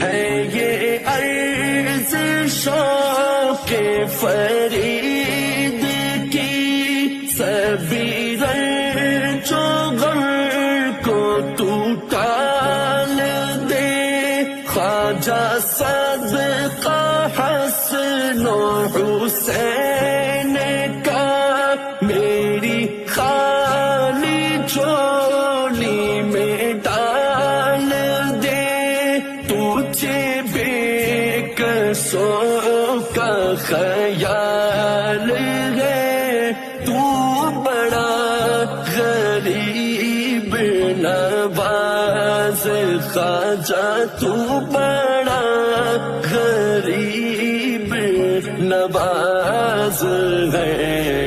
ہے یہ عرض شوق فرید کی، سبھی رنج و غم کو تو ٹال دے، خواجہ صدقہ حسن و حسین کا میری خالی جھولی میں ڈال دے، تجھے بے کسوں کا خیال ہے، تو بڑا غریب نواز خواجہ، تو بڑا غریب نواز ہے۔